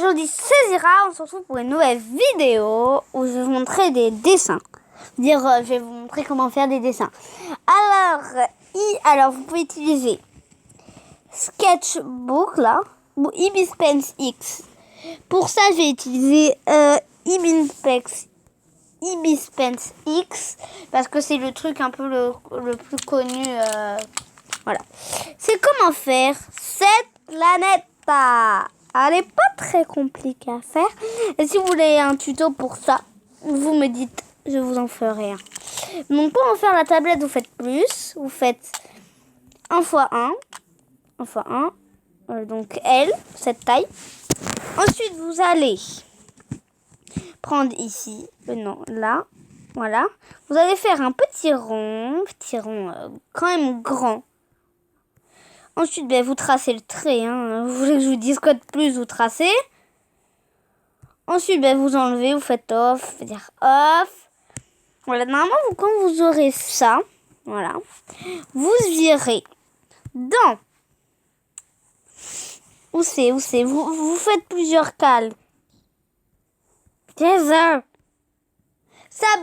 aujourd'hui c'est Zira, on se retrouve pour une nouvelle vidéo où je vais vous montrer des dessins. Je vais vous montrer comment faire des dessins. Alors vous pouvez utiliser Sketchbook là, ou Ibispense X. Pour ça je vais utiliser Ibispense X parce que c'est le truc un peu le plus connu. Voilà. C'est comment faire cette planète. Elle n'est pas très compliquée à faire. Et si vous voulez un tuto pour ça, vous me dites, je vous en ferai un. Donc pour en faire la tablette, vous faites plus. Vous faites 1 x 1. 1 x 1. Donc L, cette taille. Ensuite, vous allez prendre ici, là. Voilà. Vous allez faire un petit rond quand même grand. Ensuite, vous tracez le trait. Vous voulez que je vous dise quoi de plus, vous tracez. Ensuite, vous enlevez, vous faites off. C'est-à-dire off. Voilà, normalement, quand vous aurez ça, voilà, vous virez dans... Où c'est vous faites plusieurs calques. Ça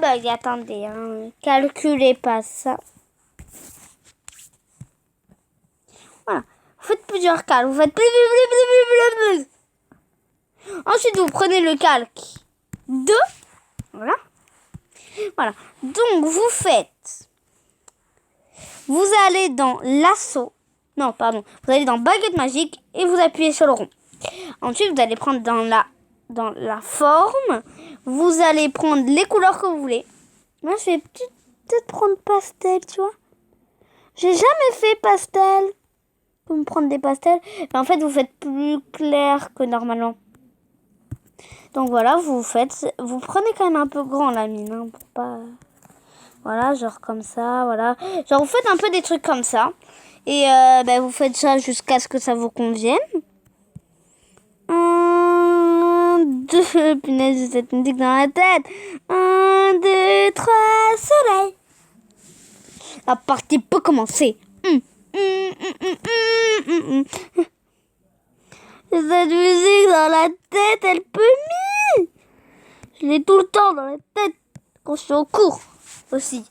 bug, attendez. Calculez pas ça. Voilà. Vous faites plusieurs calques. Vous faites plus. Ensuite, vous prenez le calque 2. Voilà. Voilà. Donc, vous allez dans lasso. Non, pardon. Vous allez dans baguette magique et vous appuyez sur le rond. Ensuite, vous allez prendre dans la forme. Vous allez prendre les couleurs que vous voulez. Moi, je vais peut-être prendre pastel, tu vois. J'ai jamais fait pastel. Vous pouvez me prendre des pastels. Mais en fait, vous faites plus clair que normalement. Donc voilà, vous prenez quand même un peu grand la mine. Pour pas... Voilà, genre comme ça, voilà. Genre, vous faites un peu des trucs comme ça. Et vous faites ça jusqu'à ce que ça vous convienne. 1, 2, punaise, j'ai cette musique dans la tête. 1, 2, 3, soleil. La partie peut commencer. Cette musique dans la tête, elle peut m'y. Je l'ai tout le temps dans la tête. Quand je suis au cours aussi.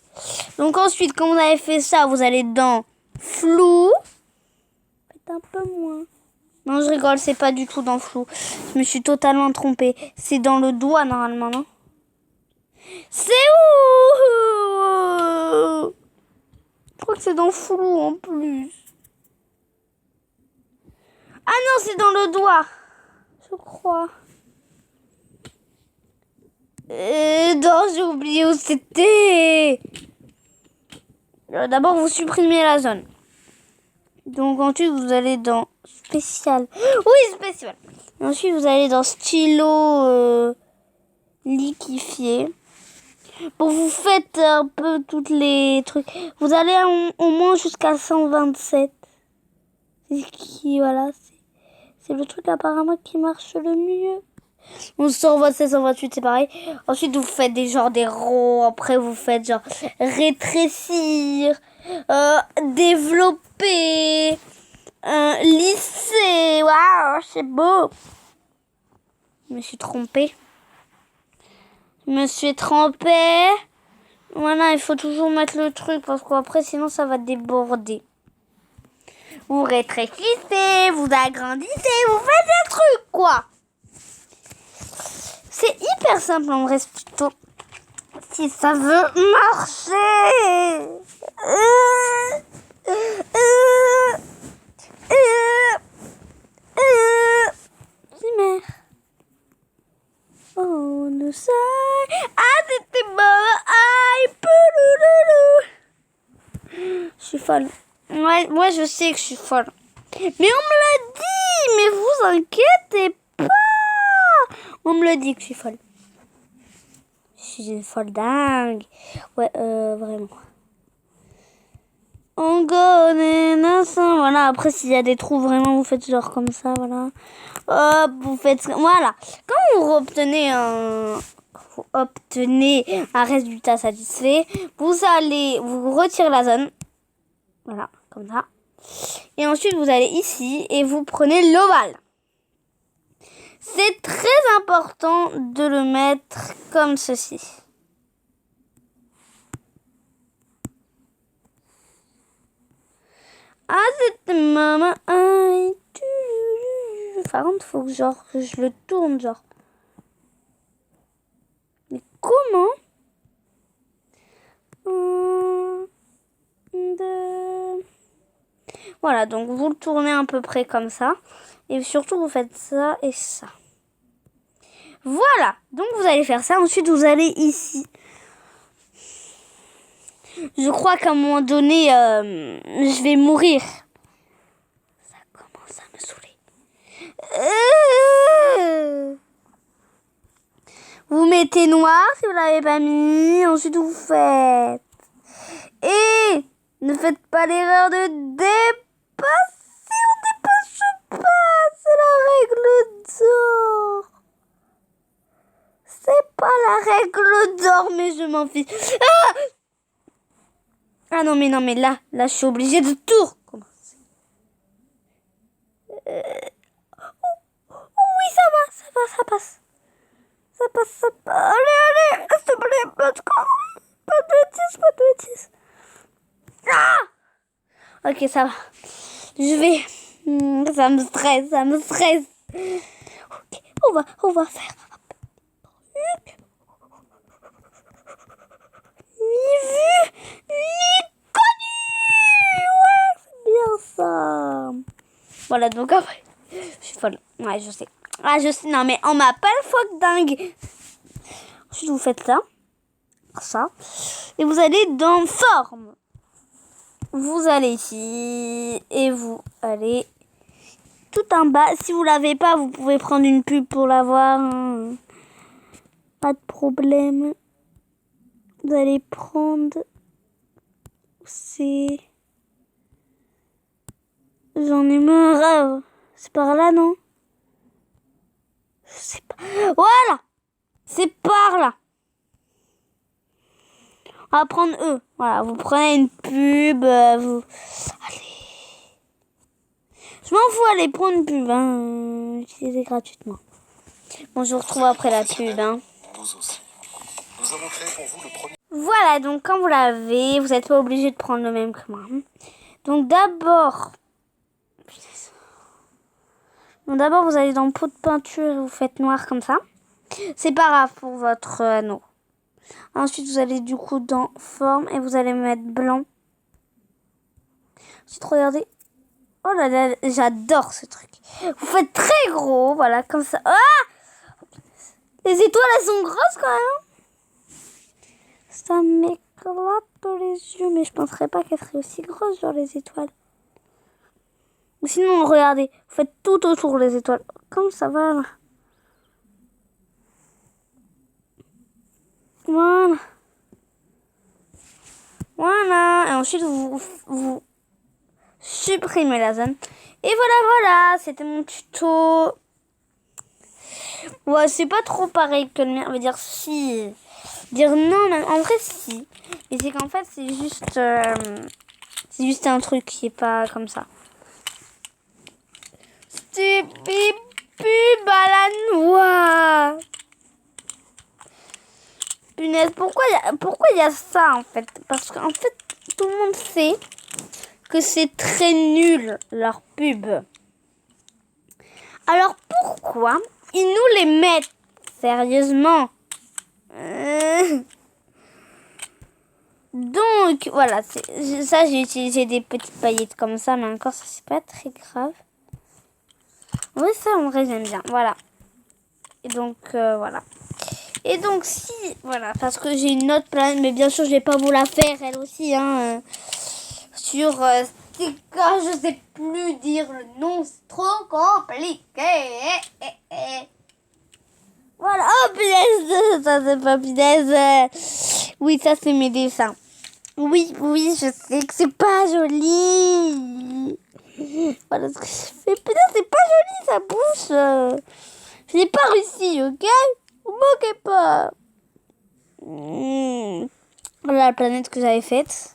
Donc ensuite, quand vous avez fait ça, vous allez dans flou. Faites un peu moins. Non, je rigole, c'est pas du tout dans flou. Je me suis totalement trompée. C'est dans le doigt normalement, non? C'est où? Je crois que c'est dans flou en plus. Ah non, c'est dans le doigt. Je crois. Non, j'ai oublié où c'était. D'abord, vous supprimez la zone. Donc ensuite, vous allez dans spécial. Oui, spécial. Et ensuite, vous allez dans stylo liquéfié. Bon, vous faites un peu toutes les trucs. Vous allez au moins jusqu'à 127. Voilà, c'est le truc apparemment qui marche le mieux. On 127, 128, c'est pareil. Ensuite, vous faites des ronds. Après, vous faites genre rétrécir, développer, lisser. Waouh, c'est beau. Je me suis trompée. Voilà, il faut toujours mettre le truc parce qu'après, sinon, ça va déborder. Vous rétrécissez, vous agrandissez, vous faites le truc, quoi. C'est hyper simple en vrai, tuto. Si ça veut marcher. Zimmer. Oh, nous sommes. Ah, c'était bon. Aïe, pouloulou. Je suis folle. Ouais, moi, je sais que je suis folle. Mais on me l'a dit. Mais vous inquiétez pas. On me le dit que je suis folle. Je suis une folle dingue. Ouais, vraiment. On connaît l'instant. Voilà, après, s'il y a des trous, vraiment, vous faites genre comme ça, voilà. Hop, vous faites... Voilà. Quand vous obtenez un résultat satisfait, vous retirez la zone. Voilà, comme ça. Et ensuite, vous allez ici et vous prenez l'ovale. C'est très important de le mettre comme ceci. Ah, c'était maman. Par contre, faut que je le tourne, genre. Mais comment? Voilà, donc vous le tournez à peu près comme ça. Et surtout, vous faites ça et ça. Voilà, donc vous allez faire ça. Ensuite, vous allez ici. Je crois qu'à un moment donné, je vais mourir. Ça commence à me saouler. Vous mettez noir si vous ne l'avez pas mis. Ensuite, vous faites. Et ne faites pas l'erreur de dépasser. On dépasse pas. C'est la règle d'or. C'est pas la règle d'or, mais je m'en fiche. Ah non, mais là, je suis obligée de tout recommencer. Oui, ça passe. Ça passe. Allez, s'il te plaît, pas de bêtises. Ah! Ok, ça va. Je vais... Ça me stresse. Ok, on va faire un truc. Mi-vu, mi-connu. Ouais, c'est bien ça. Voilà, donc après... Je suis folle. Ouais, je sais. Ah, je sais. Non, mais on m'appelle fuck dingue. Ensuite, vous faites ça. Et vous allez dans forme. Vous allez ici. Et vous allez tout en bas. Si vous l'avez pas, vous pouvez prendre une pub pour l'avoir. Hein. Pas de problème. Vous allez prendre... C'est... J'en ai marre. C'est par là, non? Je sais pas. Voilà! C'est par là. On va prendre eux. Voilà, vous prenez une pub. Allez. Je m'en fous, allez, prendre une pub. Hein. Utilisez gratuitement. Bon, je vous retrouve après la pub. Hein. Nous aussi. Nous avons créé pour vous le premier... Voilà, donc quand vous l'avez, vous n'êtes pas obligé de prendre le même que moi. Donc d'abord... vous allez dans le pot de peinture et vous faites noir comme ça. C'est pas grave pour votre anneau. Ensuite, vous allez du coup dans forme et vous allez mettre blanc. Ensuite, regardez. Oh là là, j'adore ce truc. Vous faites très gros, voilà, comme ça. Ah! Les étoiles, elles sont grosses quand même. Ça m'éclate les yeux, mais je penserais pas qu'elles seraient aussi grosses, genre les étoiles. Ou sinon, regardez, vous faites tout autour les étoiles. Comme ça, voilà. Voilà. Et ensuite, vous supprimez la zone. Et voilà. C'était mon tuto. Ouais, c'est pas trop pareil que le mien. On va dire si. Dire non, mais en vrai, si. Mais c'est qu'en fait, c'est juste un truc qui est pas comme ça. C'est pub à la noix. Punaise, pourquoi il y a ça en fait? Parce qu'en fait, tout le monde sait que c'est très nul leur pub. Alors pourquoi ils nous les mettent? Sérieusement. Donc voilà, ça j'ai utilisé des petites paillettes comme ça, mais encore ça c'est pas très grave. Oui, ça en vrai j'aime bien. Voilà. Et donc voilà. Et donc si, voilà, parce que j'ai une autre planète, mais bien sûr je vais pas vous la faire elle aussi, hein, sur Stika, je sais plus dire le nom, c'est trop compliqué. Voilà, oh punaise, ça c'est pas punaise. Oui, ça c'est mes dessins. Oui, je sais que c'est pas joli. Voilà ce que je fais. Putain, c'est pas joli sa bouche. Je n'ai pas réussi, ok? Vous moquez pas. Voilà la planète que j'avais faite.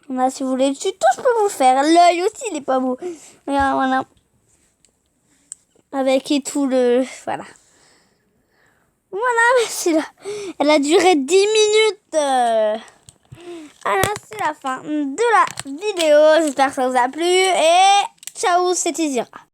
Là, si vous voulez le tuto, je peux vous le faire. L'œil aussi, il est pas beau. Regarde, voilà. avec et tout le... Voilà. Voilà, c'est là. Elle a duré 10 minutes. Voilà, c'est la fin de la vidéo. J'espère que ça vous a plu. Et ciao, c'était Zira.